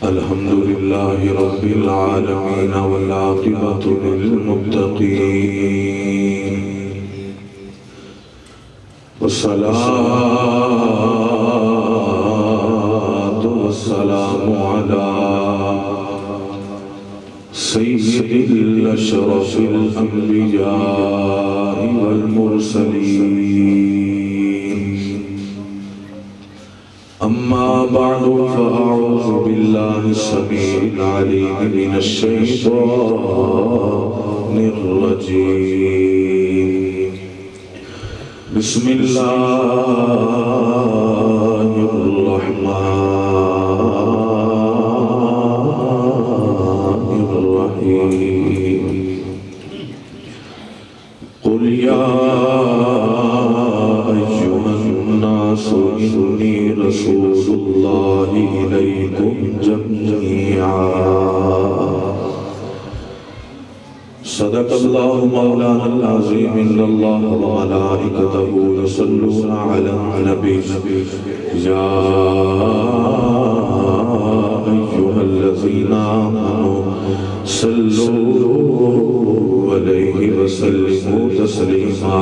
الحمد لله رب العالمين والعاقبة للمتقين والصلاة والسلام على سيد الأشرف الأنبياء والمرسلين أما بعد فأعوذ بالله السميع العليم من الشيطان الرجيم بسم الله الرحمن الرحيم قل يا أيها الناس إني رسول الله إليكم جميعا صدق الله مولانا العظيم إن الله وملائكته يصلون على النبي يا أيها الذين آمنوا صلوا عليه وسلموا تسليما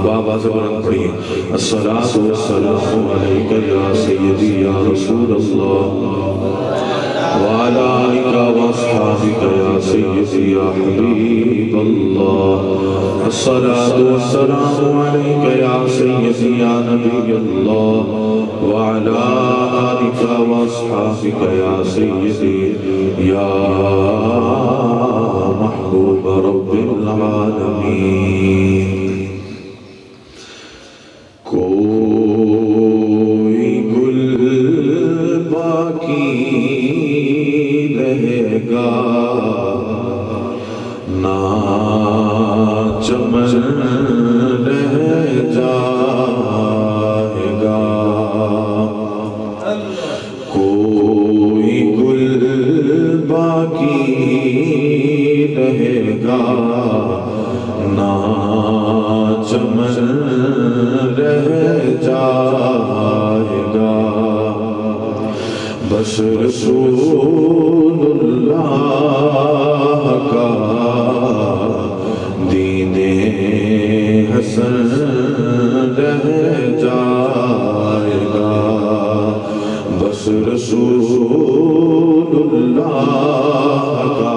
بابا زبران پڑھئے الصلاة والسلام عليك يا سيدي يا رسول الله وعلى آلك وأصحابك يا سيدي يا حبيب الله الصلاة والسلام عليك يا سيدي يا نبي الله وعلى آلك وأصحابك يا سيدي يا محبوب رب العالمين کوئی گل باقی رہے گا نہ چمن رہ جائے گا کوئی گل باقی رہے گا نہ چمن رہ جائے گا بس رسول اللہ کا دین حسن رہ جائے گا بس رسول اللہ کا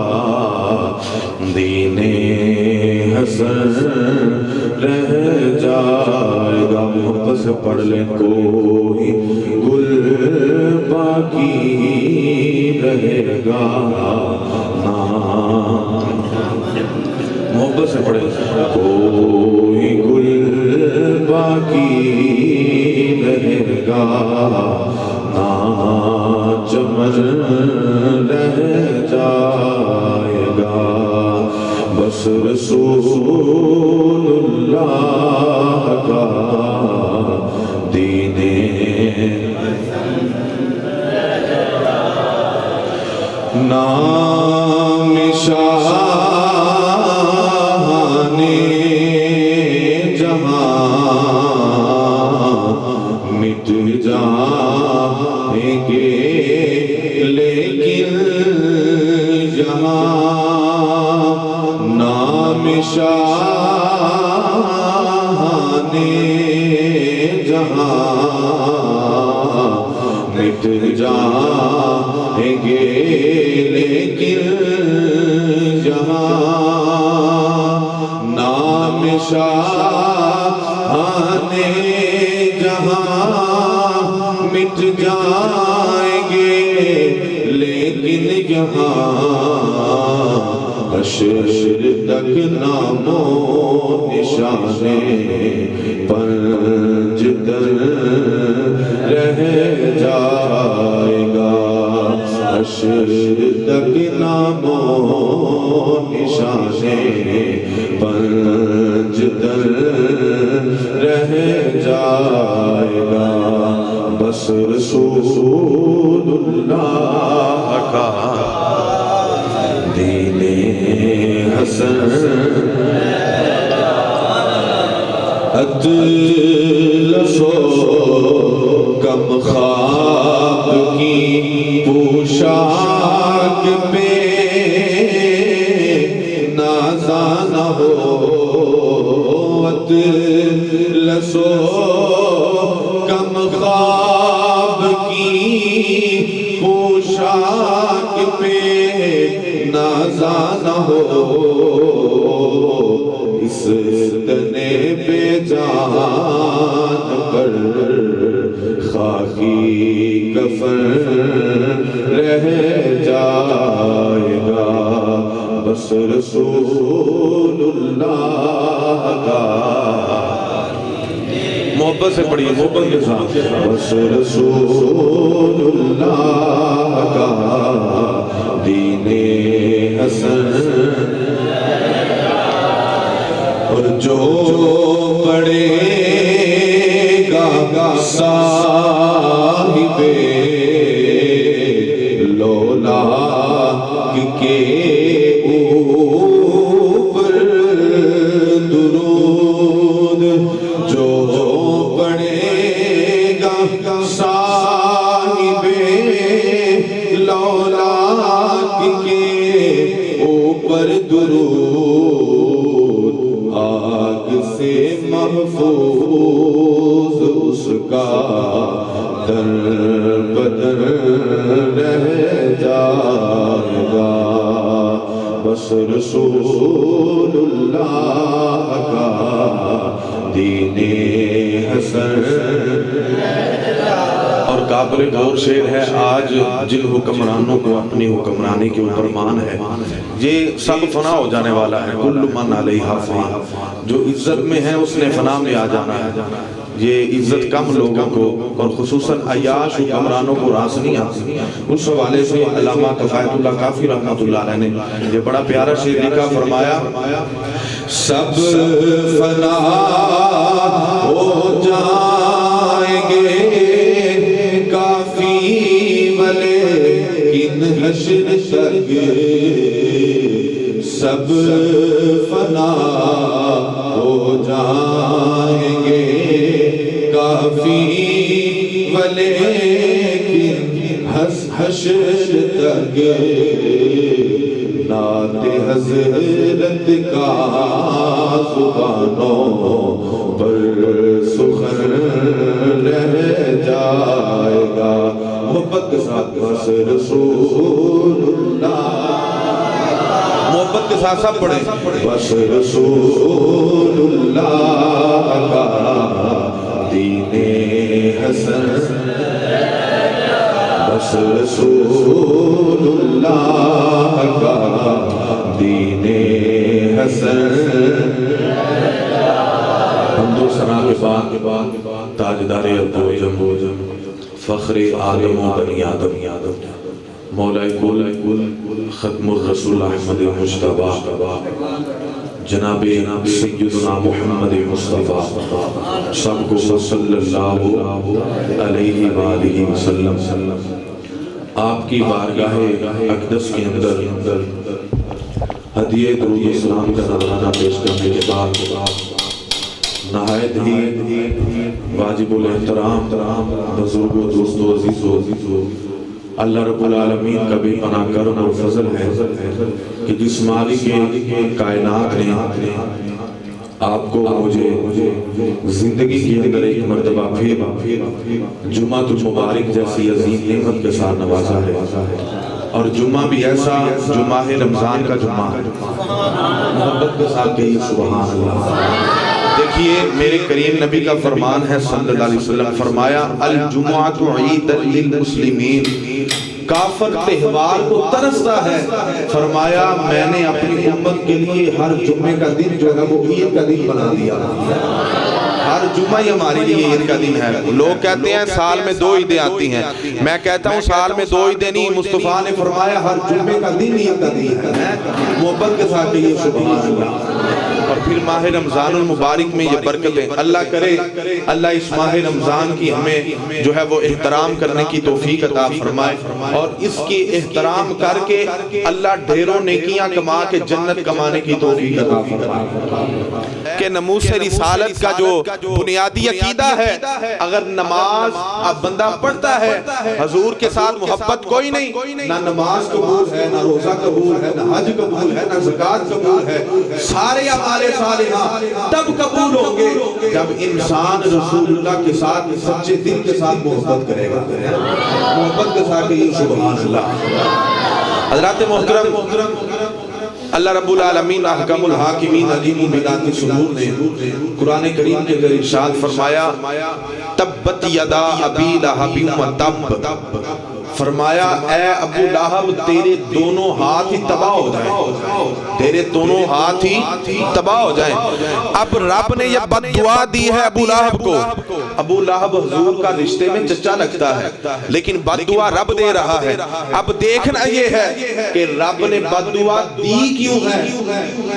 دین حسن رہ جائے گا محبت سے پڑھ لیں کوئی گل باقی رہے گا نا محبت سے پڑھیں کوئی گل باقی رہے گا نا چمن رہ جائے گا بس رسول اللہ کا دین نام شاہان جہاں مٹ جائیں گے لیکن یہاں نام شاہان جہاں مٹ جائیں گے لیکن یہاں نام شاہان جہاں مٹ جائیں گے لیکن یہاں حشر تک نام و نشانے پنج در رہ جائے گا حشر تک نام و نشانے پنج در رہ جائے گا بس رسول اللہ کا دین حسن اطلس و کم خواب کی پوشاک پہ نازانہ ہو اطلس و کم خواب کی پوشاک پہ نازانہ ہو اس تنے بے جان پر خاکی کفن رہ جائے گا بس رسول اللہ کا محبت سے پڑھیے محبت کے ساتھ بس رسول اللہ کا دین حسن اور جو پڑھے گا صاحب لولا کے اوپر درود جو پڑھے گا صاحب لولا کے اوپر درود آگ سے محفوظ اس کا در بدر رہ جائے گا بس رسول اللہ کا دین حسن اور قابل غور شعر ہے آج جن حکمرانوں کو اپنی حکمرانی کے اوپر مان ہے یہ سب فنا ہو جانے والا ہے کل من علیہا فان جو عزت میں ہے اس نے فنا میں آ جانا ہے یہ عزت کم لوگوں کو اور خصوصاً عیاش حکمرانوں کو راس نہیں آتی اس حوالے سے علامہ کفایت اللہ کافی رحمۃ اللہ علیہ نے یہ بڑا پیارا شعر لکھا فرمایا سب فنا ہو جائیں گے کافی ولیکن حشر تک سب فنا ہو جائیں گے کافی ولیکن حشر تک نعت حضرت کا زبانوں پر سخن رہ جائے گا محبت کے ساتھ بس رسول اللہ محبت کے ساتھ سب پڑھیں بس رسول اللہ کا دین حسن بس رسول اللہ کا دین حسن حمد و ثنا کے بعد تاجدار ابوجم فخر آدم و بنی آدم مولا کل ختم الرسول احمد مجتبی جناب سیدنا محمد مصطفیٰ سب کو صلی اللہ علیہ وآلہ وسلم آپ کی بارگاہ اقدس کے اندر ہدیہ درود و سلام کا نذرانہ پیش کرنے کے بعد نہایت ہی واجب الاحترام بزرگ و دوست و عزیز و اللہ رب العالمین کا بھی پناہ کرم اور فضل ہے کہ جس مالک کائنات نے آپ کو مجھے زندگی کے اندر ایک مرتبہ پھر جمعہ المبارک جیسی عظیم نعمت کے ساتھ نوازا ہے اور جمعہ بھی ایسا جو ماہ رمضان کا جمعہ ہے محبت کے ساتھ کہیے سبحان اللہ دیکھیے میرے کریم نبی کا فرمان ہے صلی اللہ علیہ وسلم فرمایا الجمعۃ عید للمسلمین کافر تہوار کو ترستا ہے فرمایا میں نے اپنی امت کے لیے ہر جمعے کا دن جو ہے وہ عید کا دن بنا دیا ہر جمعہ ہی ہمارے لیے عید کا دن ہے لوگ کہتے ہیں سال میں 2 عیدیں آتی ہیں میں کہتا ہوں سال میں 2 عیدیں نہیں مصطفیٰ نے فرمایا ہر جمعے کا دن عید کا دن ہے محبت کے ساتھ کہیے سبحان اللہ اور پھر ماہ رمضان المبارک میں یہ برکتیں اللہ کرے اللہ اس ماہ رمضان کی ہمیں جو ہے وہ احترام کرنے کی توفیق عطا فرمائے اور اس کی احترام کر کے اللہ ڈھیروں نیکیاں کما کے جنت کمانے کی توفیق عطا فرمائے کہ ناموس رسالت کا جو بنیادی عقیدہ ہے، اگر نماز اب بندہ پڑھتا ہے حضور کے ساتھ محبت کوئی نہیں، نہ نماز قبول ہے، نہ روزہ قبول ہے، نہ حج قبول ہے، نہ زکوٰۃ قبول ہے، سارے اعمال صالحہ تب قبول ہوں گے جب انسان رسول اللہ کے ساتھ سچے دل کے ساتھ محبت کرے گا، محبت کے ساتھ یہ سبحان اللہ۔ حضرات محترم، اللہ رب العالمین احکم الحاکمین علیم بذات الصدور نے قرآن کریم کے اندر ارشاد فرمایا تبت یدا ابی لہب وتب، فرمایا اے ابو لہب تیرے دونوں ہاتھ ہی تباہ ہو جائیں، تیرے دونوں ہاتھ ہی تباہ ہو جائیں۔ اب رب نے یہ بد دعا دی ہے ابو لہب کو۔ ابو لہب حضور کا رشتے میں چچا لگتا ہے لیکن بد دعا رب دے رہا ہے۔ اب دیکھنا یہ ہے کہ رب نے بد دعا دی کیوں ہے۔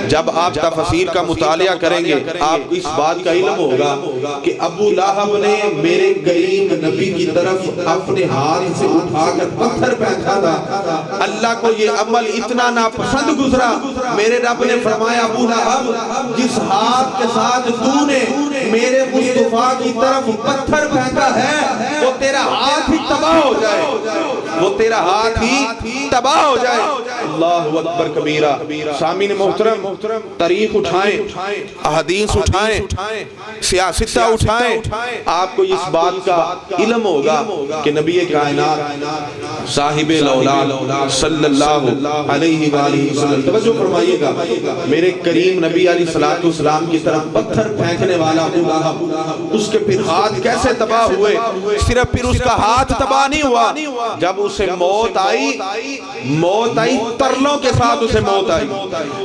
جب آپ تفسیر کا مطالعہ کریں گے آپ کو اس بات کا علم ہوگا کہ ابو لہب نے میرے کریم نبی کی طرف اپنے ہاتھ سے اٹھا کر پتھر پھینکا تھا، اللہ کو یہ عمل اتنا ناپسند گزرا، میرے رب نے فرمایا ابو لہب جس ہاتھ کے ساتھ تو نے میرے مصطفیٰ کی طرف پتھر پھینکا ہے وہ تیرا ہاتھ ہی تباہ ہو جائے، وہ تیرا ہاتھ ہی تباہ ہو جائے۔ اللہ اکبر کبیرہ۔ سامعین محترم، تاریخ اٹھائیں، احادیث اٹھائیں، سیاستہ اٹھائیں، آپ کو اس بات کا علم ہوگا کہ نبی کائنات صاحب الاولاد صلی اللہ علیہ وآلہ وسلم، توجہ فرمائیے گا، میرے کریم نبی علیہ السلام کی طرف پتھر پھینکنے والا ابو لہب، اس کے پھر ہاتھ کیسے تباہ ہوئے؟ صرف پھر اس کا ہاتھ تباہ نہیں ہوا، جب اسے موت آئی ترلوں کے ساتھ اسے موت آئی،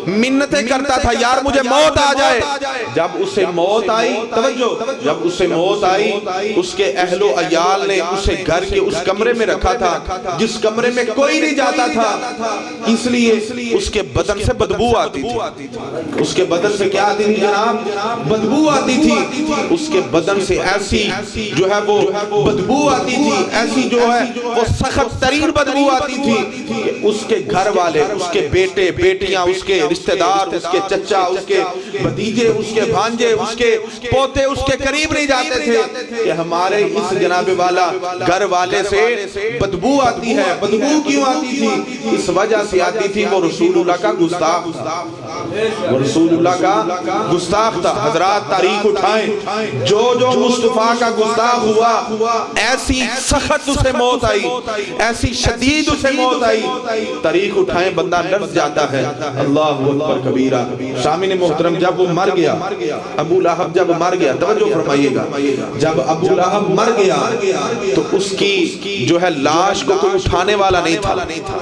منتیں کرتا تھا یار مجھے موت آ جائے۔ جب اسے موت آئی، توجہ، جب اسے موت آئی اس کے اہل و عیال نے اسے گھر کے اس کمرے میں رکھا تھا جس کمرے میں کوئی نہیں جاتا تھا، اس لیے اس کے بدن سے بدبو آتی تھی۔ اس کے بدن سے کیا آتی تھی جناب؟ بدبو آتی تھی۔ اس کے بدن سے ایسی جو ہے وہ بدبو آتی تھی، ایسی جو ہے وہ سخت ترین بدبو آتی تھی کہ اس کے گھر والے، اس کے بیٹے بیٹیاں، اس کے رشتہ دار، اس کے چچا، اس کے بھتیجے، اس کے بھانجے، اس کے پوتے اس کے قریب نہیں جاتے تھے کہ ہمارے اس جناب والا گھر والے سے بدبو آتی ہے۔ بدبو کیوں آتی تھی؟ اس وجہ سے آتی تھی وہ رسول اللہ کا گستاخ تھا، وہ رسول اللہ کا گستاخ تھا۔ حضرات تاریخ اٹھائیں، جو مصطفیٰ کا گستاخ ہوا ایسی سخت اسے موت آئی، ایسی شدید اسے موت آئی، تاریخ اٹھائیں بندہ لرز جاتا ہے۔ اللہ اکبر کبیرہ۔ سامعین محترم، جب وہ مر گیا، ابو لہب جب مر گیا، توجہ فرمائیے گا، جب ابو لہب مر گیا تو اس کی جو ہے لاش کو کوئی اٹھانے والا نہیں تھا،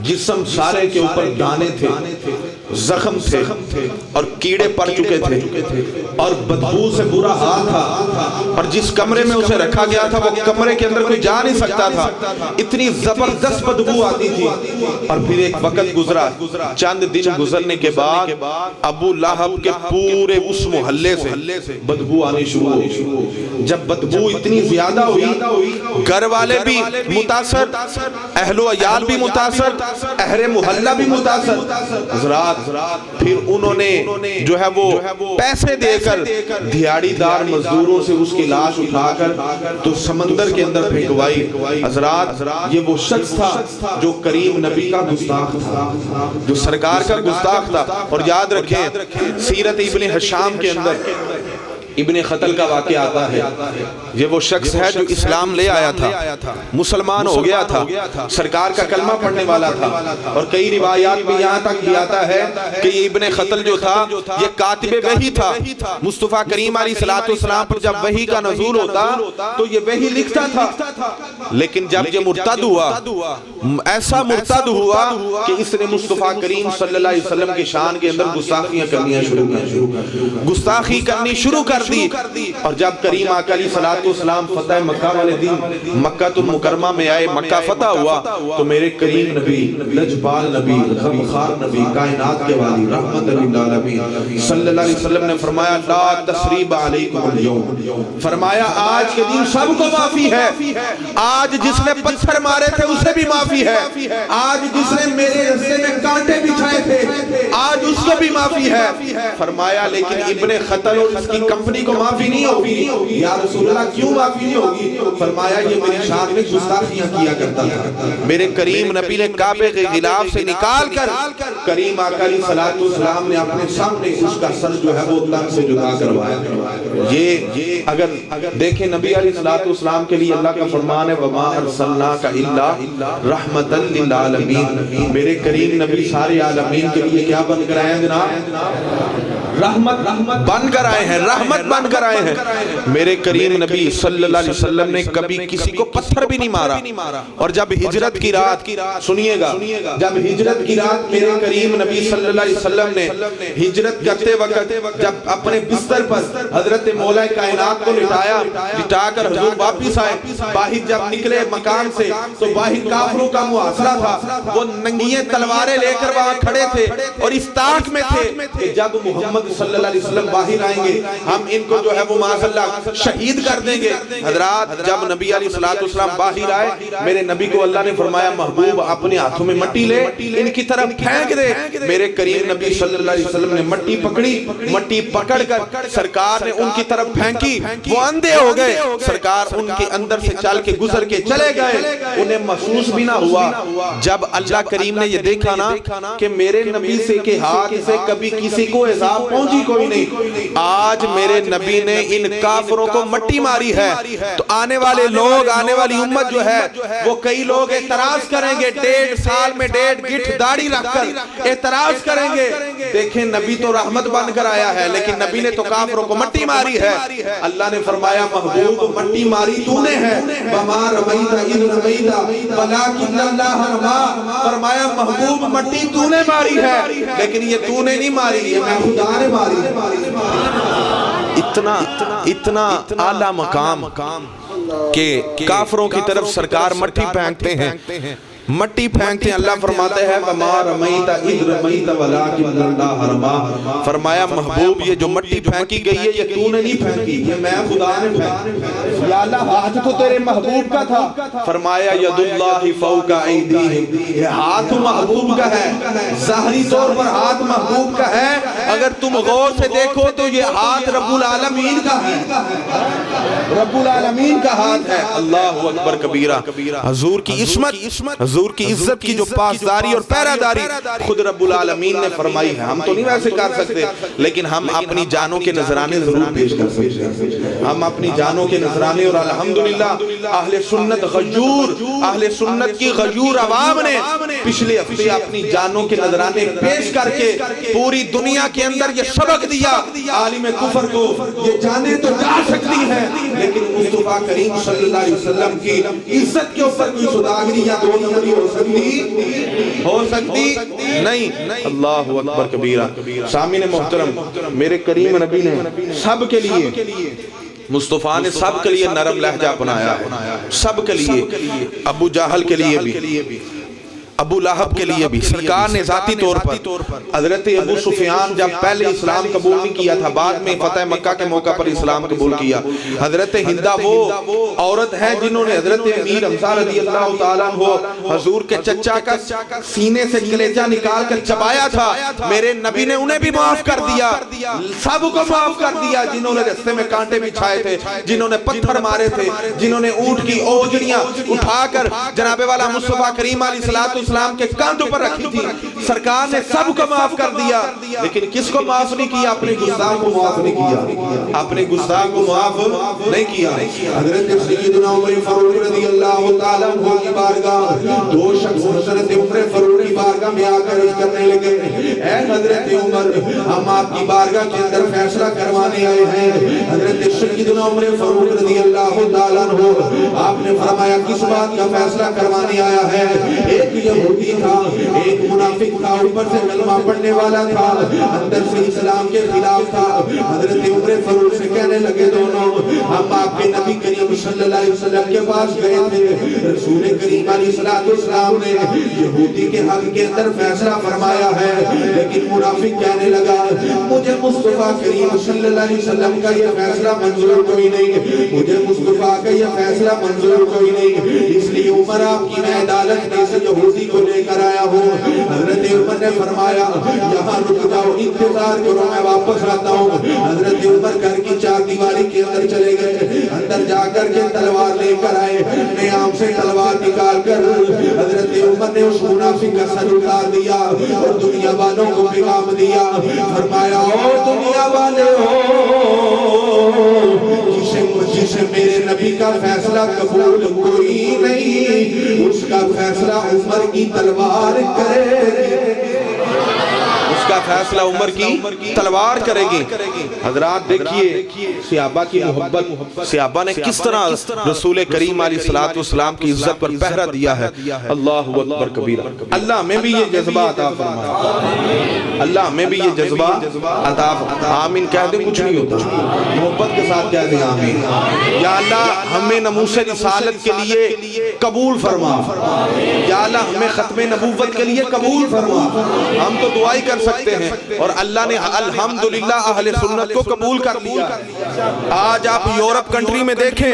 جسم سارے کے اوپر دانے تھے، زخم تھے اور کیڑے پڑ چکے تھے اور بدبو سے برا حال تھا، اور جس کمرے میں اسے رکھا گیا تھا وہ کمرے کے اندر کوئی جا نہیں سکتا تھا، اتنی زبردست بدبو آتی تھی۔ اور پھر ایک وقت گزرا، چند دن گزرنے کے بعد ابو لہب کے پورے اس محلے سے بدبو آنی شروع ہوئی۔ جب بدبو اتنی زیادہ ہوئی، گھر والے بھی متاثر، اہل و عیال بھی متاثر، اہل محلہ بھی متاثر۔ حضرات پھر انہوں نے جو ہے وہ پیسے دے کر دھیاڑی دار مزدوروں سے اس کی لاش اٹھا کر تو سمندر کے اندر پھینکوائی۔ حضرات یہ وہ شخص تھا جو کریم نبی کا گستاخ تھا، جو سرکار کا گستاخ تھا۔ اور یاد رکھیں سیرت ابن ہشام کے اندر ابن خطل کا واقعہ آتا ہے، یہ وہ شخص ہے جو اسلام لے آیا تھا، مسلمان ہو گیا تھا، سرکار کا کلمہ پڑھنے والا تھا، اور کئی روایات میں یہاں تک بھی آتا ہے کہ یہ ابن خطل جو تھا یہ کاتب وحی تھا۔ مصطفیٰ کریم علیہ السلام پر جب وحی کا نزول ہوتا تو یہ وحی لکھتا تھا، لیکن جب یہ مرتد ہوا، ایسا مرتد ہوا کہ اس نے مصطفیٰ کریم صلی اللہ علیہ وسلم کی شان کے اندر گستاخیاں کرنی گستاخی کرنی شروع کر دی۔ اور جب کریم آقا علیہ السلام فتح مکہ والے دن مکہ المکرمہ میں آئے، مکہ فتح ہوا، تو میرے کریم نبی، لجپال نبی، غمخوار نبی، کائنات کے والی، رحمت للعالمین صلی اللہ علیہ وسلم نے فرمایا لا تثریب علیکم اليوم، فرمایا آج کے دن سب کو معافی ہے، آج جس نے پتھر مارے تھے اسے اسے بھی معافی ہے، آج جس نے میرے رستے میں کانٹے بچھائے تھے آج اس کو بھی معافی ہے۔ فرمایا لیکن ابن خطل اور اس کی کمپنی کو معافی نہیں ہوگی۔ یا رسول اللہ کیوں معافی نہیں ہوگی؟ فرمایا یہ میری شان میں گستاخیاں کیا کرتا تھا۔ میرے کریم نبی نے کعبے کے غلاف سے نکال کر کریم آقا علیہ السلام نے اپنے سامنے اس کا سر جو ہے وہ تن سے جدا کروایا۔ یہ اگر دیکھیں نبی علیہ السلام کے لیے اللہ کا فرمان ہے وَمَا أَرْسَلْنَاكَ إِلَّا رَحْمَةً لِلْعَالَمِينَ، میرے کریم نبی سارے عالمین کے لیے کیا بن کر آئے ہیں جناب؟ رحمت بن کر آئے ہیں، رحمت بن کر آئے ہیں۔ میرے کریم نبی صلی اللہ علیہ وسلم نے کبھی کسی کو پتھر بھی نہیں مارا، اور جب ہجرت کی رات سنیے گا، جب ہجرت کی رات میرے کریم نبی صلی اللہ علیہ وسلم نے ہجرت کرتے وقت جب اپنے بستر پر حضرت مولا کائنات کو لٹا کر حضور واپس آئے، باہر جب نکلے مکان سے تو باہر کافروں کا محاصرہ تھا، وہ ننگیے تلواریں لے کر وہاں کھڑے تھے اور اس طاق میں تھے کہ جب محمد صلی اللہ علیہ وسلم باہر آئیں گے ہم ان کو جو ہے وہ معاذاللہ شہید کر دیں گے۔ حضرات جب نبی علیہ السلام باہر آئے میرے نبی کو اللہ نے فرمایا محبوب اپنے ہاتھوں میں مٹی لے ان کی طرف پھینک دے۔ میرے کریم نبی صلی اللہ علیہ وسلم نے مٹی پکڑی، مٹی پکڑ کر سرکار نے ان کی طرف پھینکی، وہ اندھے ہو گئے، سرکار ان کے اندر سے چل کے گزر کے چلے گئے، انہیں محسوس بھی نہ ہوا۔ جب اللہ کریم نے یہ دیکھا نا کہ میرے نبی سے کے ہاتھ سے کبھی کسی کو عذاب پہنچی کوئی نہیں، آج میرے نبی نے ان کافروں کو مٹی ماری ہے تو آنے والے لوگ، آنے والی امت جو ہے وہ کئی لوگ اعتراض کریں گے، 1.5 سال میں 1.5 گٹھ داڑھی رکھ کر اعتراض کریں گے، دیکھیں نبی تو رحمت بن کر آیا ہے لیکن نبی نے تو کافروں کو مٹی ماری ہے۔ اللہ نے فرمایا محبوب مٹی ماری تو نے ہے، وَمَا رَمَيْتَ إِذْ رَمَيْتَ وَلَكِنَّ اللَّهَ رَمَى، فرمایا محبوب مٹی تو نے ماری ہے لیکن یہ تو نے نہیں ماری، یہ میں خدا نے ماری ہے۔ اتنا اعلیٰ مقام کہ کافروں کی طرف سرکار مٹی پھینکتے ہیں، مٹی پھینکتے ہیں۔ اللہ فرماتا ہے وَمَا رَمَيْتَ إِذْ رَمَيْتَ وَلَكِنَّ اللَّهَ رَمَى، فرمایا محبوب یہ جو مٹی پھینکی گئی ہے یہ تو نے نہیں پھینکی، یہ میں خدا نے پھینکی۔ یا اللہ ہاتھ تو تیرے محبوب کا تھا، فرمایا ید اللہ فوق ایدیہم، یہ ہاتھ محبوب کا ہے، ظاہری طور پر ہاتھ محبوب کا ہے، اگر تم غور سے دیکھو تو یہ ہاتھ رب العالمین کا ہے، رب العالمین کا ہاتھ ہے۔ اللہ اکبر کبیرہ، حضور کی عصمت، حضور کی عزت کی جو پاسداری اور پیراداری خود رب العالمین نے فرمائی ہے۔ ہم تو نہیں ویسے کر سکتے لیکن ہم اپنی جانوں کے نذرانے ضرور پیش کر سکتے ہیں، ہم اپنی جانوں کے نذرانے، اور الحمدللہ اہل سنت غیور، اہل سنت کی غیور عوام نے پچھلے ہفتے اپنی جانوں کے نذرانے پیش کر کے پوری دنیا کے اندر یہ سبق دیا عالم کفر کو، یہ جانیں تو جا سکتی ہیں لیکن مصطفیٰ کریم صلی اللہ علیہ وسلم کی عزت کے اوپر کوئی سداگری یا دو نمبری ہو سکتی نہیں۔ اللہ اکبر کبیرہ۔ سامعین محترم، میرے کریم نبی نے سب کے لیے، مصطفیٰ نے سب کے لیے نرم لہجہ اپنایا ہے، سب کے لیے، ابو جہل کے لیے بھی، ابو لہب کے لیے بھی، سرکار نے ذاتی طور پر حضرت ابو سفیان جب پہلے اسلام قبول نہیں کیا تھا، بعد میں فتح مکہ کے موقع پر اسلام قبول کیا، حضرت ہندہ وہ عورت ہے جنہوں نے حضرت امیر حمزہ رضی اللہ تعالیٰ عنہ حضور کے چچا کا سینے سے کلیجہ نکال کر چبایا تھا، میرے نبی نے انہیں بھی معاف کر دیا، سب کو معاف کر دیا، جنہوں نے رستے میں کانٹے بچھائے تھے، جنہوں نے پتھر مارے تھے، جنہوں نے اونٹ کی اوجڑیاں اٹھا کر جناب والا مصطفیٰ کریم علیہ السلام کے کاندھوں پر رکھی تھی، سرکار نے سب کو معاف کر دیا، لیکن کس کو معاف نہیں کیا؟ اپنے گستاخ کو معاف نہیں کیا، اپنے گستاخ کو معاف نہیں کیا۔ حضرت سیدنا عمر فاروق رضی اللہ تعالیٰ عنہ کی بارگاہ، دو شخص حضرت عمر فاروق کی بارگاہ میں آ کر عرض کرنے لگے، اے حضرت عمر ہم آپ کی بارگاہ کے اندر فیصلہ کروانے آئے ہیں۔ حضرت سیدنا عمر فاروق رضی اللہ تعالیٰ عنہ آپ نے فرمایا کس بات کا فیصلہ کروانے آیا ہے؟ ایک یہودی تھا، ایک منافق تھا، اوپر سے کلمہ پڑھنے والا تھا، اندر سے اسلام کے خلاف تھا۔ حضرت عمر فاروق سے کہنے لگے دونوں ہم آپ کے نبی کریم صلی اللہ علیہ وسلم کے پاس گئے تھے، رسول کریم علیہ السلام نے یہودی کے حق کے اندر فیصلہ فرمایا ہے، لیکن لیکن منافق کہنے لگا مجھے مصطفیٰ کریم صلی اللہ علیہ وسلم کا یہ فیصلہ منظور کوئی نہیں، مجھے مصطفیٰ کا یہ فیصلہ منظور کوئی نہیں، اس لیے عمر آپ کی میں عدالت میں سے یہودی کو لے کر آیا ہوں۔ حضرت عمر نے فرمایا یہاں رک جاؤ، انتظار کرو، میں واپس آتا ہوں۔ حضرت عمر گھر کی چار دیواری کے اندر چلے گئے، اندر جا کر کے تلوار لے کر آئے، اپنے آم سے تلوار نکال کر حضرت عمر نے اس منافق کا سر اتار دیا اور دنیا والوں کو پیغام دیا، فرمایا او دنیا والے جسے میرے نبی کا فیصلہ قبول کوئی نہیں، اس کا فیصلہ عمر کی تلوار کرے گی، اس کا فیصلہ عمر کی تلوار کرے گی۔ حضرات دیکھیے صحابہ کی محبت، صحابہ نے کس طرح رسول کریم علیہ السلام کی عزت پر پہرا دیا ہے۔ اللہ اکبر کبیرہ۔ اللہ ہمیں بھی یہ جذبہ عطا فرمائے، اللہ ہمیں بھی یہ جذبہ عطا فرمائے۔ آمین کہہ دیں، کچھ نہیں ہوتا، محبت کے ساتھ کہہ دیں آمین۔ یا اللہ ہمیں ناموس رسالت کے لیے قبول فرما، یا اللہ ہمیں ختم نبوت کے لیے قبول فرما۔ ہم تو دعائی کر سکتے ہیں اور اللہ نے الحمدللہ اہل سنت کو قبول کر لیا۔ آج آپ یورپ کنٹری میں دیکھیں،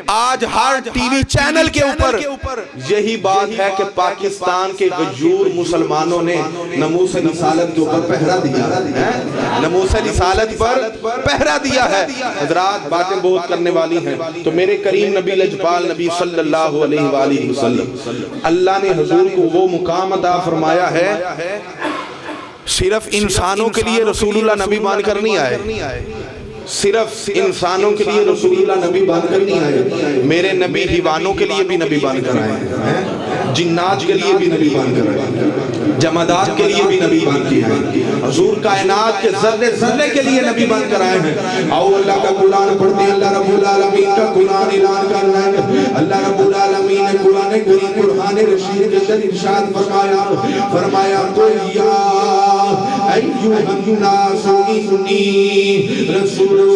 آج ہر ٹی وی چینل کے اوپر یہی بات ہے کہ پاکستان کے غیور مسلمانوں نے ناموس رسالت کے اوپر پہرا دیا ہے، ناموس رسالت پر پہرا دیا ہے۔ حضرات باتیں بہت کرنے والی ہیں، تو میرے کریم نبی لجپال نبی صلی اللہ علیہ وآلہ وسلم، اللہ نے حضور کو وہ مقام عطا فرمایا ہے، صرف انسانوں کے لیے رسول اللہ نبی بن کر نہیں آئے، صرف انسانوں کے لیے رسول اللہ نبی بن کر نہیں آئے، میرے نبی حیوانوں کے لیے بھی نبی بن کر آئے، جنات کے لیے بھی نبی بن کر آئے، جمادات کے لیے بھی نبی بن کے آئے، حضور کائنات کے ذرے ذرے کے لیے نبی بن کر آئے ہیں۔ آؤ اللہ کا قرآن پڑھتے ہیں، اللہ رب العالمین کا قرآن اعلان کر رہا ہے۔ اللہ رب العالمین نے قرآن کریم قرآن رشید کے اندر ارشاد فرمایا قل یا ایھا الناس انی رسول اللہ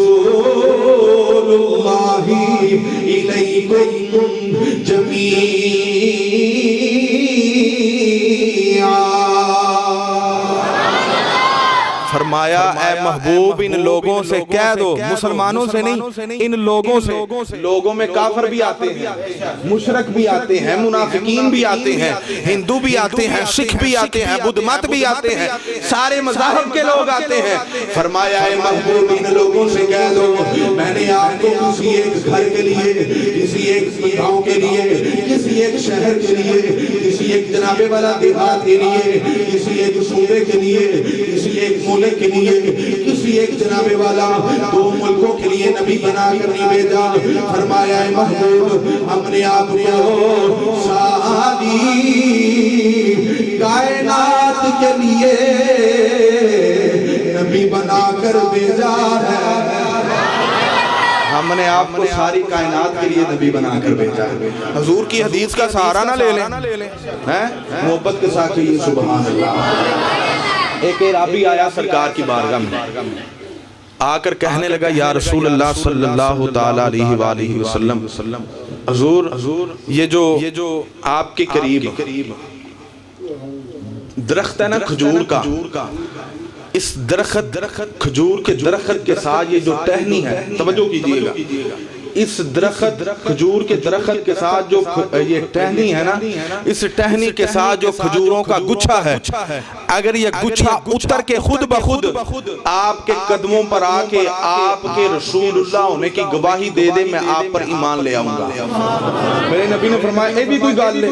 الیکم جمیعا۔ فرمایا اے محبوب ان لوگوں سے کہہ دو، مسلمانوں سے نہیں، ان لوگوں سے۔ لوگوں میں کافر بھی آتے ہیں، مشرک بھی آتے ہیں، منافقین بھی آتے ہیں، ہندو بھی آتے ہیں، سکھ بھی آتے ہیں، بدھ مت بھی آتے ہیں، سارے مذاہب کے لوگ آتے ہیں۔ فرمایا اے محبوب ان لوگوں سے کہہ دو میں نے آپ کو کسی ایک گھر کے لیے، کسی ایک گاؤں کے لیے، کسی ایک شہر کے لیے، کسی ایک جناب والا دیہات کے لیے، کسی ایک صوبے کے لیے، کسی ایک ملک کے لیے، کسی ایک جناب والا دو ملکوں کے لیے نبی بنا کر نہیں بھیجا۔ فرمایا اے محبوب ہم نے آپ کو ساری کائنات کے لیے نبی بنا کر بھیجا ہے، ہم نے آپ کو ساری کائنات کے لیے نبی بنا کر بھیجا ہے۔ حضور کی حدیث کا سہارا نہ لے لیں، محبت کے ساتھ کہیے سبحان اللہ۔ ایک عرابی آیا سرکار کی بارگاہ میں، آ کر کہنے لگا یا رسول اللہ صلی اللہ تعالیٰ علیہ وآلہ وسلم، حضور یہ جو آپ کے قریب درخت ہے نا کھجور کا، اس درخت کھجور کے درخت کے ساتھ یہ جو ٹہنی ہے، توجہ کیجئے گا، اس درخت کھجور کے درخت کے ساتھ جو یہ ٹہنی ہے نا، اس ٹہنی کے ساتھ جو کھجوروں کا گچھا ہے، اگر یہ گچھا اتر کے خود بخود آپ کے قدموں پر آ کے آپ کے رسول اللہ ہونے کی گواہی دے دے، میں آپ پر ایمان لے آؤں گا۔ میرے نبی نے فرمایا یہ بھی کوئی گال لے،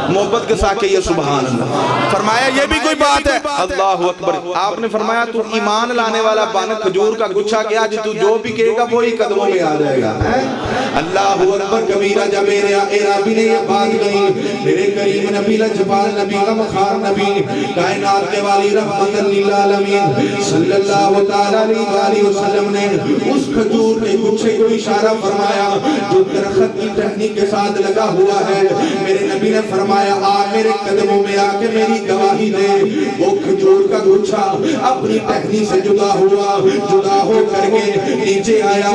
محبت کے ساتھ کہیے سبحان اللہ۔ فرمایا یہ بھی کوئی بات ہے، اللہ اکبر۔ آپ نے فرمایا تو ایمان لانے والا بن، کھجور کا گچھا کیا تو جو بھی کہے گا وہی قدموں میں آ جائے گا۔ اللہ اکبر کبیرہ۔ جب میرے عرابی نے یہ بات کہی، میرے کریم نبی لجپال نبی غمخوار نبی کائنات کے والی رحمت للعالمین صلی اللہ تعالیٰ علیہ وسلم نے اس کھجور کے گچھے کو اشارہ فرمایا جو درخت کی ٹہنی کے ساتھ لگا ہوا ہے۔ میرے نبی نے فرمایا آ میرے قدموں میں آ کے میری گواہی دے۔ وہ کھجور کا گچھا اپنی ٹہنی سے جدا ہوا، جدا ہو کر کے نیچے آیا،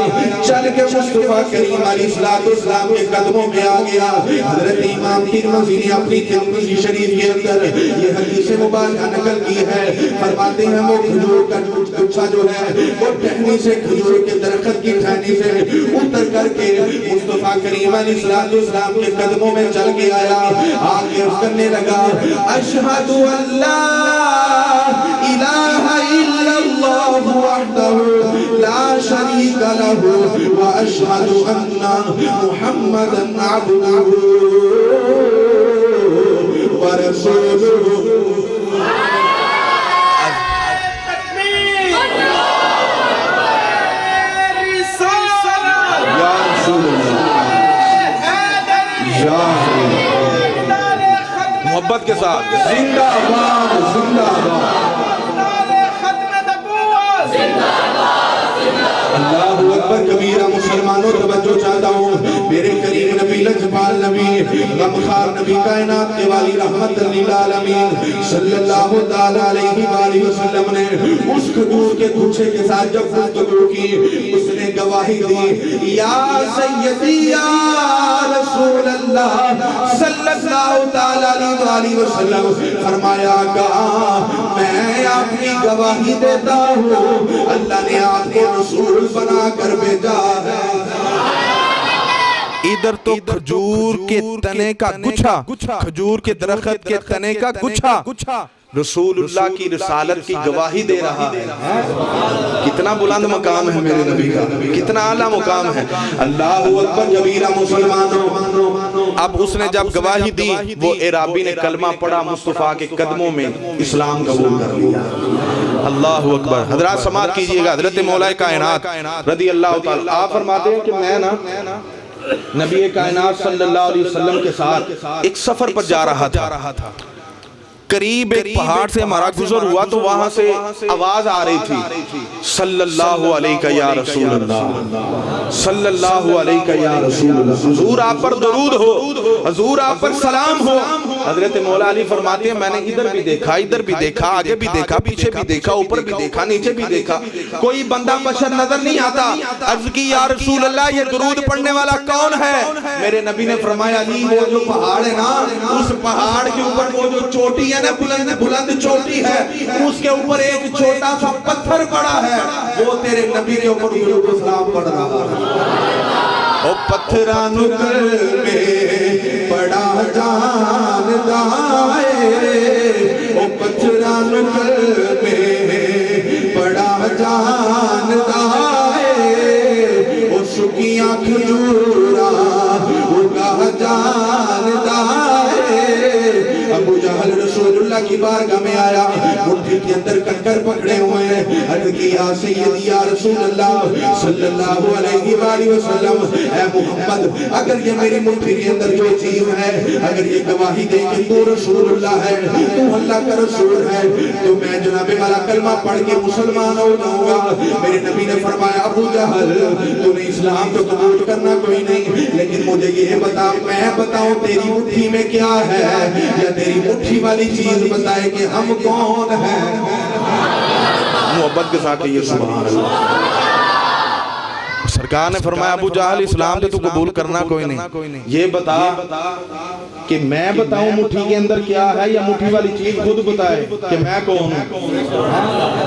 چل کے مصطفیٰ کریم علیہ السلام کے قدموں میں آ گیا۔ حضرت امام ترمذی نے اپنی ترمذی شریف کے اندر یہ حدیث مبارکہ نقل کی ہے، فرماتے ہیں وہ کھجور کا گچھا جو ہے وہ ٹہنی سے، کھجور کے درخت کی ٹہنی سے اتر کر کے مصطفیٰ کریم علیہ السلام کے قدموں میں چل کے آیا، آگے کرنے لگا اشہد ان لا الہ الا اللہ وحدہ لا شریک لہ واشہد ان محمدا عبدہ ورسولہ۔ محبت کے ساتھ زندہ آباد، زندہ آباد، اللہ اکبر کبیرہ۔ مسلمانوں توجہ چاہتا ہوں، میرے کریم نبی لجپال نبی غمخوار نبی کائنات کے والی رحمت للعالمین صلی اللہ تعالی علیہ وآلہ وسلم نے اس کھجور کے گچھے کے ساتھ جب گفتگو کی، اس نے گواہی دی یا سیدی یا رسول اللہ صلی اللہ تعالی علیہ وآلہ وسلم، فرمایا کہا میں آپ کی گواہی دیتا ہوں اللہ نے آپ کو رسول بنا کر بھیجا ہے۔ ادھر تو کھجور کے تنے کا گچھا، کھجور کے درخت کے تنے کا گچھا رسول اللہ کی رسالت کی گواہی دے رہا ہے۔ کتنا بلند مقام ہے میرے نبی کا، کتنا اعلیٰ مقام ہے۔ اللہ اکبر کبیرہ مسلمانوں۔ اب اس نے جب گواہی دی، وہ اعرابی نے کلمہ پڑھا، مصطفیٰ کے قدموں میں اسلام قبول کر لیا۔ اللہ اکبر۔ حضرات سماعت کیجئے گا، حضرت مولا کائنات رضی اللہ تعالی، آپ فرماتے ہیں کہ میں نبی کائنات صلی اللہ علیہ وسلم کے ساتھ ایک سفر پر جا رہا تھا، قریب ایک پہاڑ سے ہمارا گزر ہوا تو وہاں سے آواز آ رہی تھی صلی اللہ علیہ یا رسول اللہ، صلی اللہ علیہ یا رسول اللہ، حضور آپ پر درود ہو، حضور آپ پر سلام ہو۔ حضرت مولا علی فرماتے ہیں میں نے ادھر بھی دیکھا، ادھر بھی دیکھا، آگے بھی دیکھا، پیچھے بھی دیکھا، اوپر بھی دیکھا، نیچے بھی دیکھا، کوئی بندہ بشر نظر نہیں آتا۔ عرض کی یا رسول اللہ یہ درود پڑھنے والا کون ہے؟ میرے نبی نے فرمایا علی وہ جو پہاڑ ہے نا، اس پہاڑ کے اوپر وہ جو چوٹی ہے نا، بلند چوٹی ہے، اس کے اوپر ایک چھوٹا سا پتھر پڑا ہے، وہ تیرے نبی کے اوپر درود و سلام پڑھ رہا ہے۔ او پتھران میں پڑا جان دائے، او پتھران میں پڑا جان دائے، او سکیاں کھجورا اگا جان دائے۔ ابو جہل رسول اللہ کی بارگاہ میں آیا، مٹھی کے اندر کنکر پکڑے ہوئے ہیں، عرض کی یا سیدی یا رسول اللہ صلی اللہ علیہ وآلہ وسلم، اے محمد اگر یہ میری مٹھی کے اندر جو چیز ہے، اگر یہ گواہی دے کہ تو رسول اللہ ہے، تو اللہ کا رسول ہے، تو میں جناب والا کلمہ پڑھ کے مسلمان ہو جاؤں گا۔ میرے نبی نے فرمایا ابو جہل تو نے اسلام کو قبول کرنا کوئی نہیں، لیکن مجھے یہ بتا، میں بتاؤں تیری مٹھی میں کیا ہے، یا تیری مٹھی والی چیز بتائے کہ ہم کون ہیں۔ محبت کے ساتھ یہ سبحان اللہ۔ سرکار نے فرمایا ابو جہل اسلام تو قبول کرنا کوئی نہیں، یہ بتا کہ میں بتاؤں مٹھی کے اندر کیا ہے یا مٹھی والی چیز خود بتائے کہ میں کون ہوں۔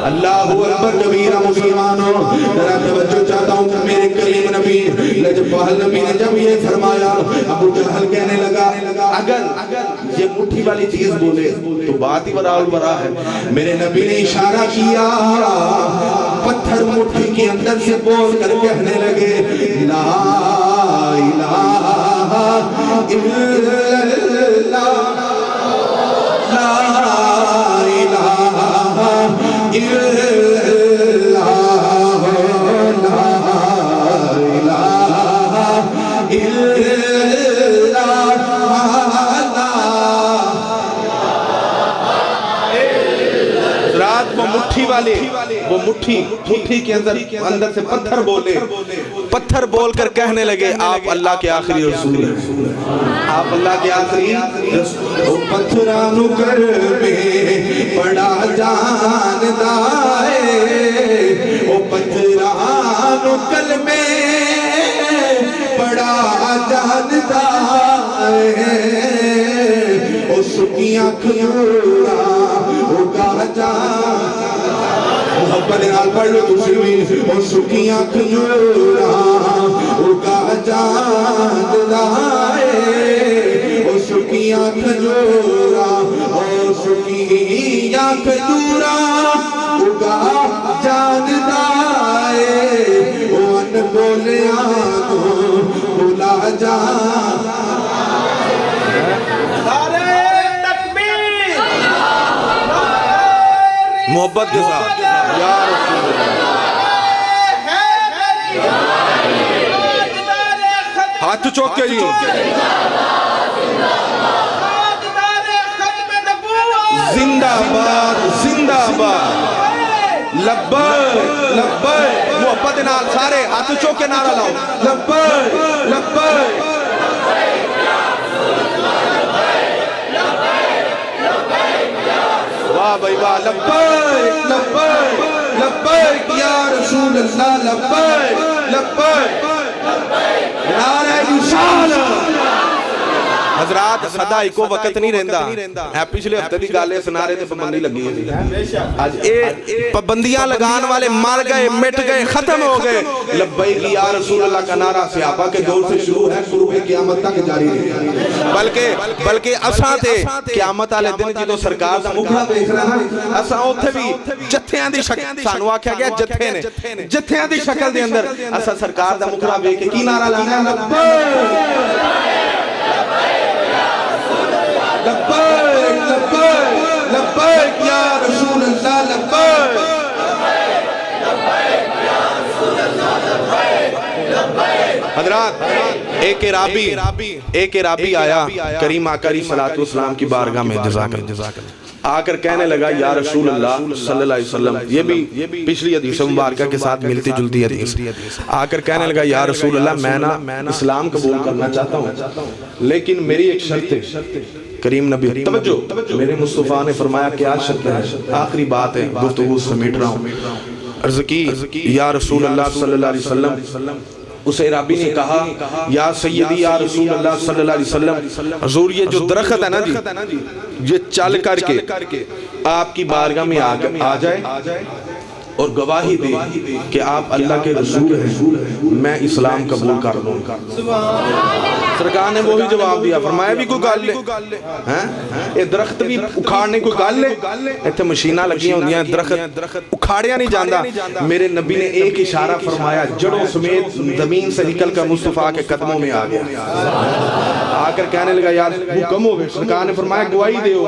اللہ اکبر کبیرہ مسلمانوں، ذرا توجہ چاہتا ہوں کہ میرے کریم نبی لجپال نبی نے جب یہ فرمایا، ابو جہل کہنے لگا اگر یہ مٹھی والی چیز بولے تو بات ہی برا البرا ہے۔ میرے نبی نے اشارہ کیا، پتھر مٹھی کے اندر سے بول کر کہنے لگے لا الہ الا اللہ، لا الہ الا اللہ، لا الہ الا اللہ۔ رات وہ مٹھی والے وہ مٹھی کے اندر سے پتھر بول کر کہنے لگے آپ اللہ کے آخری رسول ہیں، آپ اللہ کے آخری رسول۔ پتھرانو کر میں بڑا جاندہ ہے، او پتھرانو کل میں بڑا جاندہ ہے، او سکیاں کھیورا اگا جان، محبت نال پڑھ لو تسی بھی، او سکیاں کھیورا اگا جاندہ ہے، او سکیاں کھجورا، او سکیاں کھجورا اگا جاندہ ہے، او ان بولیاں کو بھولا جان۔ محبت کے ساتھ یا رسول اللہ، ہاتھ چوک کے جی، زندہ باد زندہ باد، لبیک لبیک، محبت نال سارے ہاتھ چوک کے نعرہ لاؤ، لبیک لبیک، واہ بھائی واہ، لبیک لبیک لبیک یا رسول اللہ، لبیک لبیک، نعرہ رسالت۔ حضرات صدائی کو وقت نہیں رہندا، پچھلے ہفتے دی گل اس نعرے تے پابندی لگی ہے، آج اے پابندیاں لگان والے مر گئے، مٹ گئے، ختم ہو گئے۔ لبیک یا رسول اللہ کا نعرہ صحابہ کے دور سے شروع ہے، شروع ہے قیامت تک جاری ہے، بلکہ اساں تے قیامت والے دن جدوں سرکار دا مکھڑا دیکھ رہا نا، اساں اوتھے بھی جتھیاں دی شکل، سانو آکھیا گیا جتھے نے، جتھیاں دی شکل دے اندر اساں سرکار دا مکھڑا ویکھ کے کی نعرہ لانا، لبیک لبیک لبیک لبیک یا رسول اللہ، لبیک۔ حضرات ایک عرابی آیا کریم آقا علیہ السلام کی بارگاہ میں آ کر کہنے لگا یا رسول اللہ صلی اللہ علیہ وسلم، یہ بھی پچھلی حدیث مبارکہ کے ساتھ ملتی جلتی حدیث، آ کر کہنے لگا یا رسول اللہ میں نا اسلام قبول کرنا چاہتا ہوں، لیکن میری ایک شرط ہے۔ کریم نبی توجہ، میرے مصطفیٰ نے فرمایا کیا شرط ہے؟ آخری بات ہے، گفتگو سمیٹ رہا ہوں، عرض کی یا رسول اللہ صلی اللہ علیہ وسلم، اس عرابی نے کہا یا سیدی یا رسول اللہ صلی اللہ علیہ وسلم، حضور یہ جو درخت ہے نا جی، یہ چل کر کے آپ کی بارگاہ میں آ جائے اور گواہی دے کہ آپ اللہ کے رسول ہیں، میں اسلام قبول کر لوں گا۔ سرکار نے وہی جواب دیا، فرمایا بھی کوئی گل لے، یہ درخت بھی اکھاڑنے کوئی گل لے، ایتھے مشینہ لگیاں ہوندیاں، درخت اکھاڑیا نہیں جاندا۔ میرے نبی نے ایک اشارہ فرمایا، جڑوں سمیت زمین سے نکل کر مصطفیٰ کے قدموں میں آ گیا، آ کر کہنے لگا یار حکم ہو گئے۔ سرکار نے فرمایا گواہی دیو،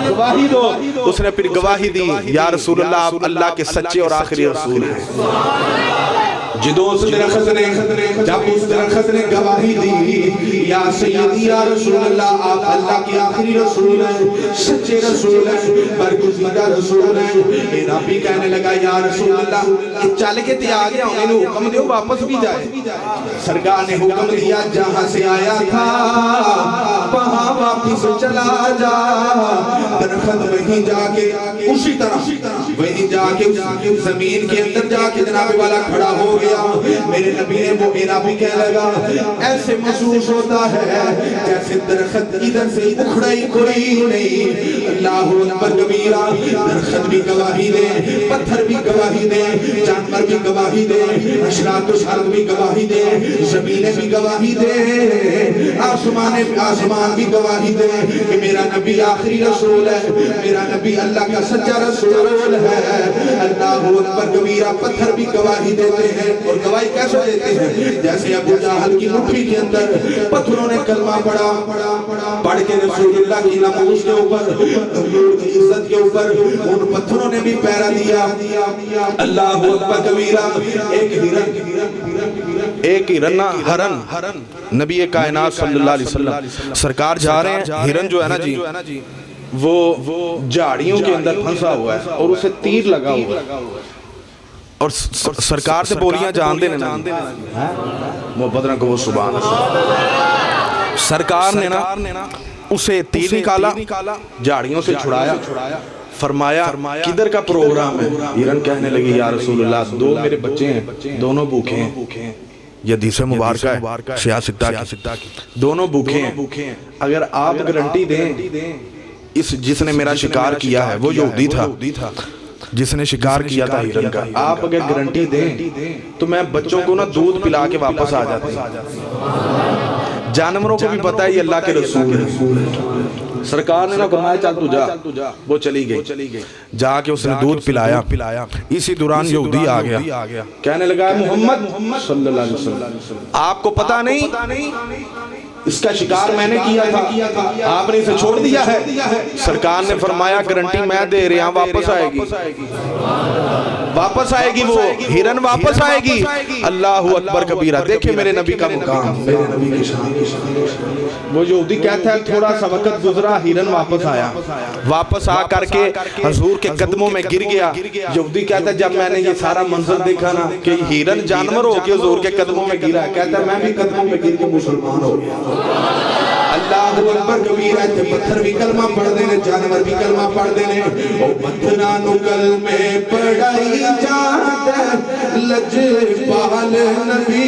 گواہی دو۔ اس نے پھر گواہی دی یا رسول اللہ آپ اللہ کے سچے اور آخری رسول ہیں۔ جدو اس درخت نے، جب اس درخت نے گواہی دی یا سیدی یا رسول اللہ آپ اللہ کی آخری رسول ہیں، سچے رسول ہیں، برگزیدہ رسول ہیں، عرابی کہنے لگا یا رسول اللہ چل کے تے آ گیا، انہیں حکم دیو واپس بھی جائے۔ سرکار نے حکم دیا جہاں سے آیا تھا وہاں واپس چلا جا، درخت وہیں جا کے اسی طرح وہیں جا کے زمین کے اندر جا کے جناب والا کھڑا ہو گیا۔ میرے نبی نے وہ عرابی کہنے لگا ایسے محسوس ہوتا ہے جیسے درخت ادھر سے اکھڑا ہی کوئی نہیں۔ اللہ اکبر کبیرہ، درخت بھی گواہی دے، پتھر بھی گواہی دے، جانور بھی گواہی دے، اشراط و شرط بھی گواہی دے، زمینیں بھی گواہی دے، آسمان بھی گواہی دے کہ میرا نبی آخری رسول ہے، میرا نبی اللہ کا سچا رسول ہے۔ اللہ اکبر کبیرہ، پتھر بھی گواہی دیتے ہیں، اور گواہی کیسے دیتے ہیں؟ جیسے ابو جہل کی مٹھی کے اندر پتھروں نے کلمہ پڑھ کے رسول اللہ کی ناموس کے اوپر، حضور کی عزت کے اوپر ان پتھروں نے بھی پہرا دیا۔ اللہ اکبر کبیرہ، ایک ہرن نبی کائنات صلی اللہ علیہ وسلم سرکار جا رہے ہیں، ہرن جو ہے نا جی وہ جھاڑیوں کے اندر پھنسا ہوا ہے اور اسے تیر لگا ہوا ہے اور سرکار سے بولیاں جان دے نا محبت نہ کہو سبحان اللہ. سرکار نے نا اسے تیر نکالا, جھاڑیوں سے چھڑایا, فرمایا کدھر کا پروگرام ہے؟ ہرن کہنے لگی یا رسول اللہ 2 میرے بچے ہیں, دونوں بھوکے ہیں. یہ حدیث مبارکہ ہے شیعہ ستہ کی, دونوں بھوکے ہیں. اگر آپ گارنٹی دیں جس نے میرا شکار کیا ہے وہ یہودی تھا جس نے شکار کیا تھا ہرن کا, آپ اگر گارنٹی دیں تو میں بچوں کو نا دودھ پلا کے واپس آ جاتے ہیں. جانوروں کو بھی پتہ ہے یہ اللہ کے رسول ہے. سرکار نے نا فرمایا چل تو جا, وہ چلی گئی, جا کے اس نے دودھ پلایا. اسی دوران یہودی آ گیا, کہنے لگا محمد صلی اللہ علیہ وسلم آپ کو پتہ نہیں اس کا شکار میں نے کیا تھا, آپ نے اسے چھوڑ دیا ہے. سرکار نے فرمایا گارنٹی میں دے رہا ہوں واپس آئے گی وہ ہرن واپس آئے گی. اللہ اکبر کبیرہ. دیکھیں میرے نبی کا مقام, میرے نبی کی شان. وہ یہودی کہتا ہے تھوڑا سا وقت گزرا, ہرن واپس آیا, واپس آ کر کے حضور کے قدموں میں گر گیا. یہودی کہتا ہے جب میں نے یہ سارا منظر دیکھا نا کہ ہرن جانور ہو کے حضور کے قدموں میں گرا, کہتا ہے میں بھی قدموں میں گر کے مسلمان ہو گیا. اللہ اکبر کبیرہ. تے پتھر بھی کلمہ پڑھ دینے, جانور بھی کلمہ پڑھ دینے. او پتھرانو کلمے پڑھائی جاتا لج پال نبی.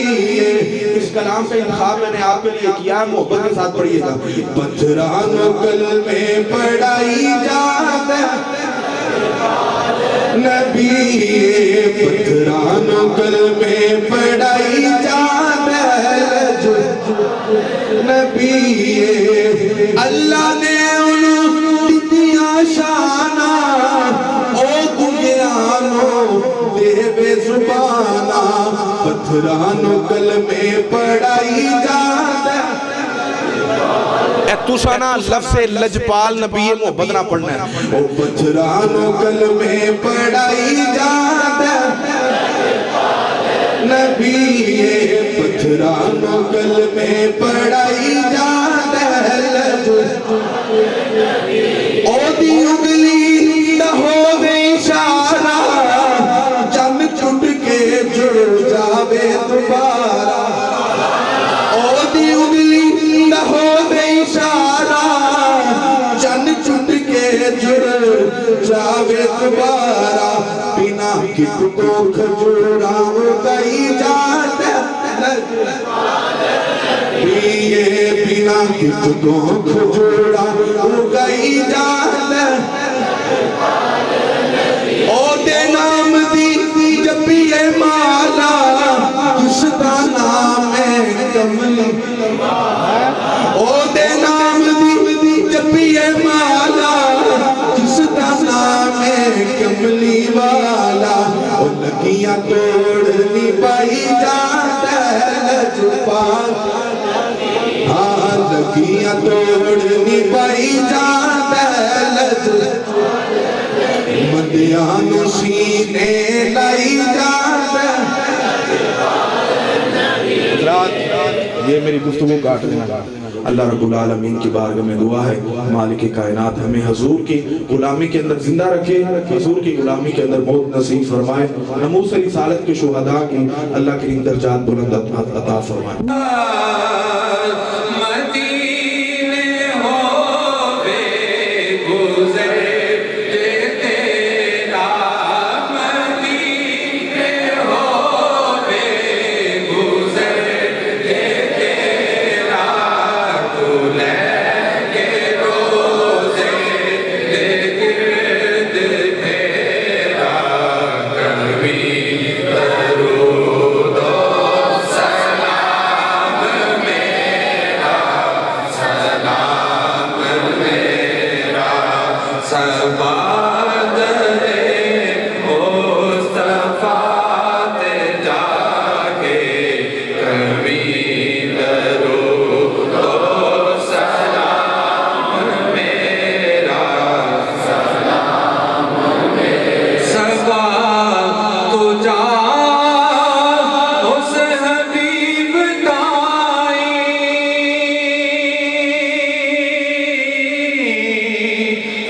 اس کلام کا انتخاب میں نے آپ کے لیے کیا, محبت کے ساتھ پڑھئے گا. پتھرانو کلمے پڑھائی جاتا نبی, پتھرانو کلمے پڑھائی جاتا نبی. اللہ نے انہوں دیا شانہ او گنگیانو دے بے زبانہ. پتھرانو کلمے پڑھائی جاتا اے توسانا لفظ لجپال نبی محبت نہ پڑھنا ہے. او پتھرانو کلمے پڑھائی جاتا نبی, پتھرانو کلمے پڑھائی جاتا او دی انگلی نہ ہووے اشارہ, چم چٹ کے جڑ جاوے دوبارہ. او دی انگلی نہ ہووے اشارہ, چم چٹ کے جڑ جاوے دوبارہ. بنا کت کو کھجورا اگائی جاتا بنا کت کو کھجورا اگائی جاتا. او دے نام دی جپیے مالا, جس دا نام ہے کملی. او دے نام دی جپیے مالا, جس دا نام ہے کملی والا. او لگیاں توڑنی پائی جاتا ہے لجپال, ہاں لگیاں توڑنی پائی جاتا ہے لجپال. مدیانو سینے لائی جاتا ہے. یہ میری گفتگو کاٹ دینا. اللہ رب العالمین کی بارگاہ میں دعا ہے مالک کائنات ہمیں حضور کی غلامی کے اندر زندہ رکھے, حضور کی غلامی کے اندر موت نصیب فرمائے, نموذ رسالت کے شہداء کی اللہ کریم درجات بلند عطا فرمائے.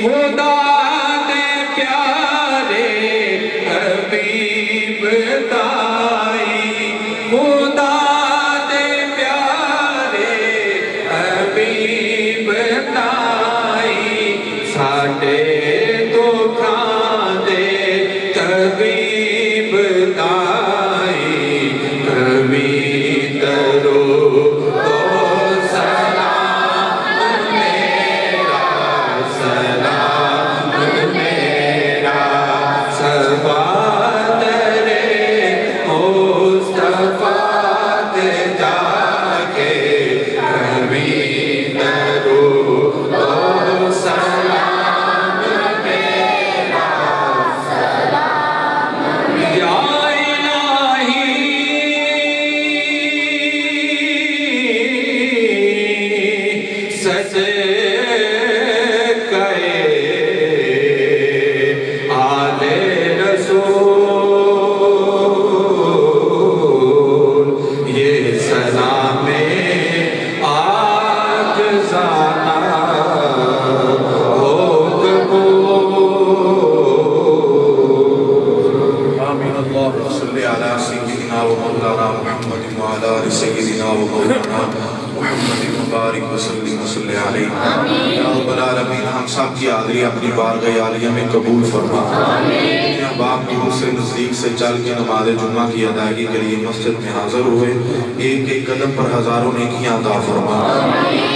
خدا نے پیارے حبیب تائی خدا نے پیارے حبیب تائی ساڈے دکھاں دے طبیب تائی کبھی درو تو سلام میرا صفا تیرے مصطفیٰ تے جا کے کبھی درو تو سلام میرا یا الہی صدقے آل رسول یہ سلام عاجزانہ ہو قبول آمین اللہم صلی علی سیدنا و مولانا محمد وعلی آل سیدنا و مولانا محمد مبارک وسلم وصلی علیہ یا رب العالمین ہم سب کی حاضری اپنی بارگاہ عالیہ میں قبول فرما اپنے باپ کی حضور سے نزدیک سے چل کے نماز جمعہ کی ادائیگی کے لیے مسجد میں حاضر ہوئے ایک ایک قدم پر ہزاروں نیکیاں عطا فرما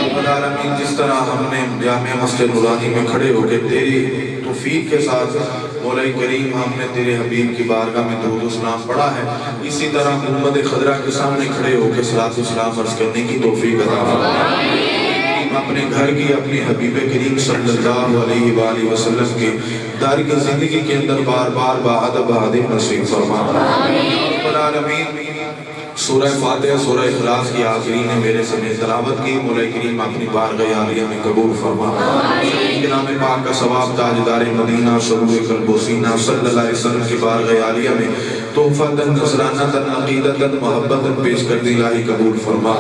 رب العالمین جس طرح ہم نے جامع مسجد نورانی میں کھڑے ہو کے تیری توفیق کے ساتھ مولا کریم ہم نے تیرے حبیب کی بارگاہ میں درود و سلام پڑھا ہے اسی طرح محمد خضرہ کے سامنے کھڑے ہو کے صلاۃ و سلام عرض کرنے کی توفیق عطا فرما اپنے گھر کی اپنی حبیب کریم صلی اللہ علیہ وآلہ وسلم کے دار کی زندگی کے اندر بار بار باعدب بہادر نصیب فرما رب العالمین سورہ فاتحہ سورہ اخلاص کی آخرین نے میرے سمیت تلاوت کی مولا کریم اپنی بارگاہ عالیہ میں قبول فرما کے نام پاک کا ثواب تاجدار مدینہ سرور قلب و سینہ صلی اللہ علیہ وسلم کی بارگاہ عالیہ میں تحفۃ نذرانۃ عقیدۃ محبت پیش کر دی الہی قبول فرما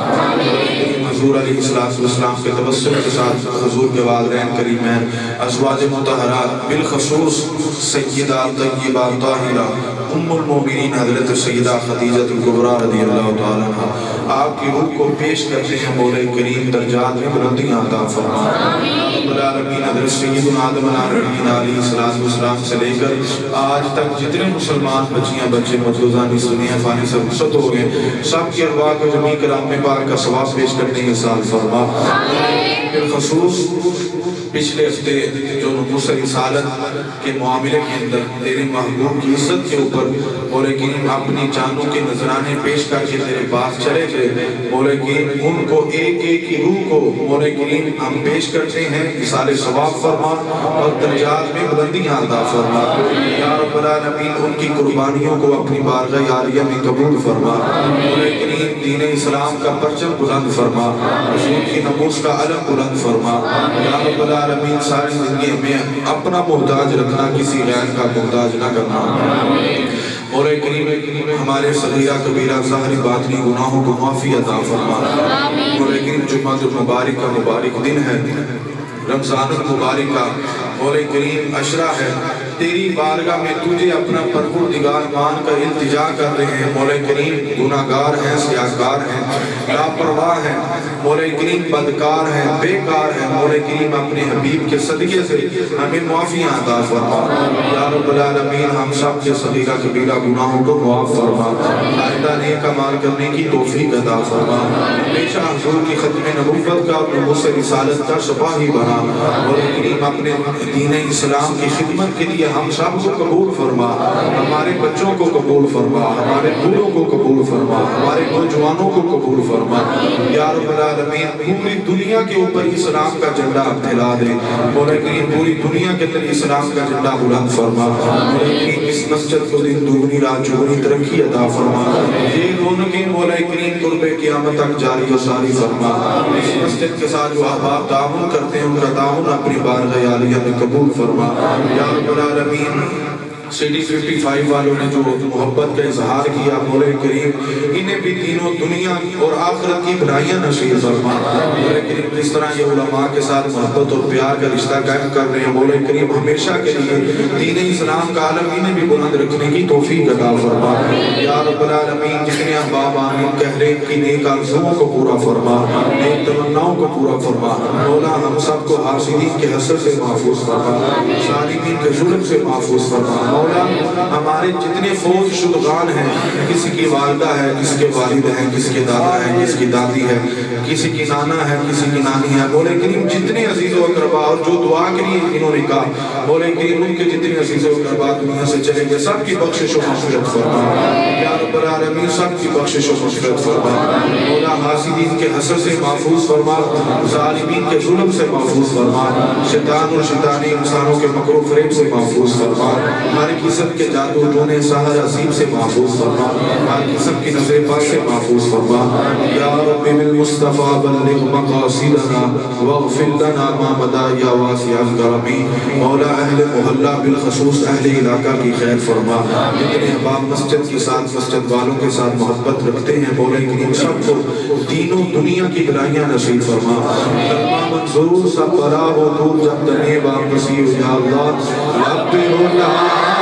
حضور علیہ السلام کے تبسم کے ساتھ حضور کے والدین کریمین ازواج مطہرات بالخصوص سیدہ طیبہ طاہرہ ام المومنین حضرت سیدہ خدیجہ الکبریٰ رضی اللہ تعالیٰ عنہ آپ کی روح کو پیش کرتے ہیں مولا کریم درجات میں بلندیاں عطا فرما رب العالمین حضرت سیدنا آدم علیہ السلام سے لے کر آج تک جتنے مسلمان بچیاں بچے مجوزانی دنیا فانی سے رخصت ہو گئے سب کی ارواح کو جمیع کرام میں پاک کا ثواب پیش کرنے کی سال فرما بالخصوص پچھلے ہفتے جو نبوت رسالت کے معاملے کے اندر تیرے محبوب کی عزت کے اوپر مولا کریم اپنی جانوں کے نذرانے پیش کر کے تیرے پاس چلے گئے مولا کریم ان کو ایک ایک کی روح کو مولا کریم ہم پیش کرتے ہیں اصال ثواب فرما اور درجات میں بلندیاں عطا فرما یا رب العالمین ان کی قربانیوں کو اپنی بارگاہ عالیہ میں قبول فرما مولا کریم دین اسلام کا پرچم بلند فرما رسول کی ناموس کا علم بلند فرما یا رب العالمین ساری زندگی میں اپنا محتاج رکھنا کسی غیر کا محتاج نہ کرنا مولا کریم ہمارے صغیرہ کبیرہ ظاہری باطنی گناہوں کو معافی عطا فرما مولا کریم جمعہ المبارک کا مبارک دن ہے رمضان المبارک کا مولا کریم عشرہ ہے تیری بارگاہ میں تجھے اپنا پروردگار مان کر التجا کر رہے ہیں مولا کریم گناہگار ہیں سیاہکار ہیں لاپرواہ ہیں مولا کریم بدکار ہیں بیکار ہیں مولا کریم اپنے حبیب کے صدقے سے ہمیں معافیاں عطا فرما یا رب العالمین ہم سب کے صغیرہ کبیرہ گناہوں کو معاف فرما آئندہ نیک اعمال کرنے کی توفیق عطا فرما ہمیشہ حضور کی ختم نبوت کا اور نبوت رسالت کا سپاہی بنا مولا کریم اپنے دین اسلام کی خدمت کے لیے ہم سب کو قبول فرما ہمارے بچوں کو قبول فرما ہمارے بوڑھوں کو قبول فرما ہمارے نوجوانوں کو قبول فرما یا رب العالمین پوری دنیا کے اوپر اسلام کا جھنڈا پھیلا دے مولا کریم پوری دنیا کے اندر اسلام کا جھنڈا بلند فرما مولا کریم اس مسجد کو دن دوگنی رات چوگنی ترقی عطا فرما یہ رونقیں مولا کریم قرب قیامت تک جاری و ساری فرما اس مسجد کے ساتھ جو احباب تعاون کرتے ہیں ان کا تعاون اپنی بارگاہ عالیہ میں قبول فرما یا رب العالمین CD55 والوں نے جو محبت کا اظہار کیا مولا کریم انہیں بھی دینوں دنیا اور آخرت کی بھلائیاں نصیب فرما مولا کریم جس طرح یہ علماء کے ساتھ محبت اور پیار کا رشتہ قائم کر رہے ہیں مولا کریم ہمیشہ کے لیے دین اسلام کا عالم انہیں بھی بلند رکھنے کی توفیق عطا فرما یا رب العالمین جتنے احباب آمین کہہ رہے ہیں کہ نیک آرزوؤں کو پورا فرما نیک تمناؤں کو پورا فرما مولا ہم سب کو حاسدین کے حسد سے محفوظ فرما ظالمین کے ظلم سے محفوظ فرما مولا ہمارے جتنے فوت شدگان ہیں کسی کی والدہ ہے کسی کے والد ہیں کسی کے دادا ہے کسی کی دادی ہے کسی کی نانا ہے کسی کی نانی ہے مولا کریم جتنے عزیز و اقربا اور جو دعا کے لیے انہوں نے کہا مولا کریم ان کے جتنے عزیز و اقربا دنیا سے چلے گئے سب کی بخشش و مغفرت فرما یا رب العالمین سب کی بخشش و مغفرت فرما مولا حاسدین کے حسد سے محفوظ فرما ظالمین کے ظلم سے محفوظ فرما شیطان و شیطانی انسانوں کے مکر و فریب سے محفوظ فرما ہر قسم کے جادو ٹونے سحر عظیم سے محفوظ فرما ہر قسم کی نظر پاک سے محفوظ فرما یا رب بالمصطفیٰ بلغ مقاصدنا واغفر لنا ما بدا یا واسع الکرم مولا اہل محلہ بالخصوص اہل علاقہ کی خیر فرما جتنے احباب مسجد کے ساتھ مسجد والوں کے ساتھ محبت رکھتے ہیں مولا کریم سب کو دین و دنیا کی بھلائیاں نصیب فرما کلمہ منظور سب برا و دور جب تنے واپسی یا اللہ رب اللہ